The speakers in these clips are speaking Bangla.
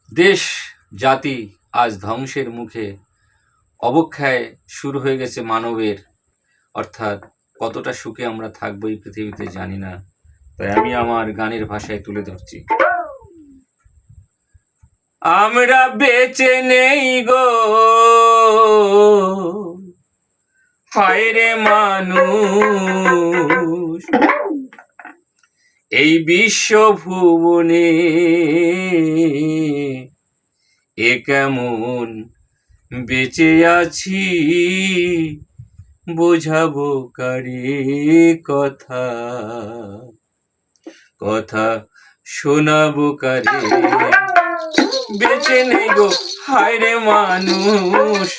দেশ জাতি আজ ধ্বংসের মুখে, অবক্ষয় শুরু হয়ে গেছে মানবের। অর্থাৎ কতটা সুখে আমরা থাকবো এই পৃথিবীতে জানি না, তাই আমি আমার গানের ভাষায় তুলে ধরছি। আমরা বেঁচে নেই গো, হায় রে মানুষ, এই বিশ্বভুবনে এ কেমন বেঁচে আছি, বোঝাবো কারে কথা, কথা শোনাবো কারে। বেঁচে নেই গো হায় রে মানুষ,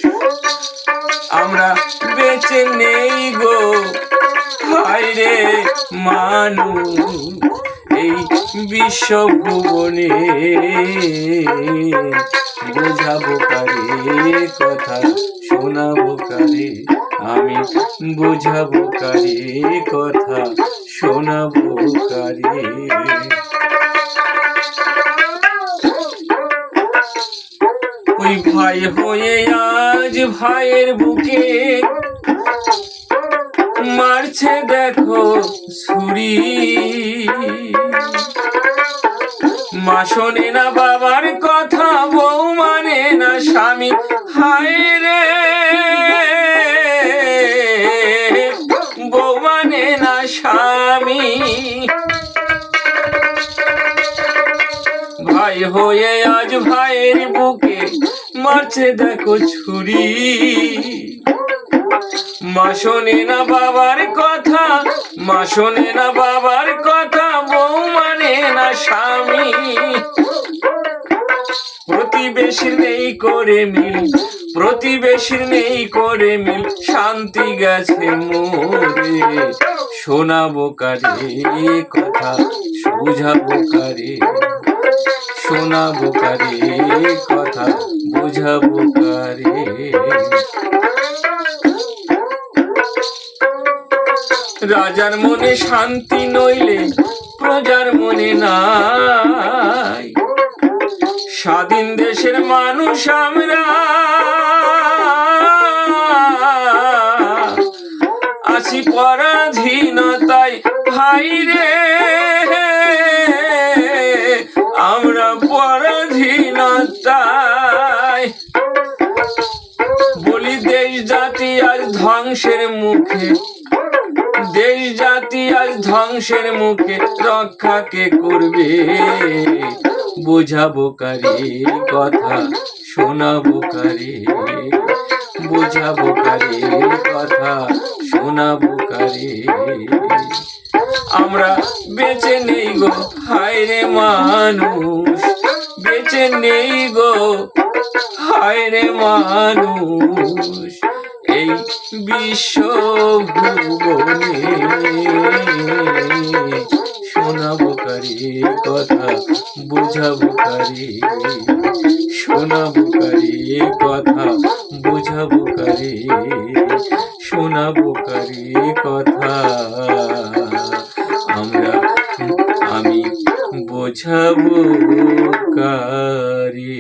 আমরা বেঁচে নেই গো হায় রে মানুষ, এই বিশ্বভুবনে বোঝাবো কারে কথা, শোনাবো কারে, আমি বোঝাবো কারে কথা, শোনাবো কারে। ওই ভাই হয়ে আজ ভাইয়ের বুকে মারছে দেখো ছুরি, মা শোনে না বাবার কথা, বউ মানে না স্বামী, হায় রে বউ মানে না স্বামী। ভাই হয়ে আজ ভাইয়ের বুকে মারছে দেখো ছুরি, মা শোনে না বাবার কথা, মা শোনে না বাবার কথা, বউ মানে না স্বামী। প্রতিবেশীর নেই করে মিল, প্রতিবেশীর নেই করে মিল, শান্তি গেছে মোরে, শোনাবো কারে কথা, বুঝাবো কারে, শোনাবো কারে কথা, বুঝাবো কারে। রাজার মনে শান্তি নইলে প্রজার মনে নাই, স্বাধীন দেশের মানুষ আমরা আছি পরাধীনতায়, ভাই রে আমরা পরাধীনতায়। বলি দেশ জাতি আজ ধ্বংসের মুখে, দেশ জাতি আজ ধ্বংসের মুখে, রক্ষা কে করবে, বোঝাবো কারে কথা, শোনাবো কারে, বোঝাবো কারে কথা, শোনাবো কারে। আমরা বেঁচে নেই গো হায় রে মানুষ, বেঁচে নেই গো হায় রে মানুষ, এই বিশ্বভুবনে শোনাবো কারে কথা, বুঝাবো কারে, শোনাবো কারে কথা, বুঝাবো কারে, শোনাবো কারে কথা, আমি বোঝাবো কারে।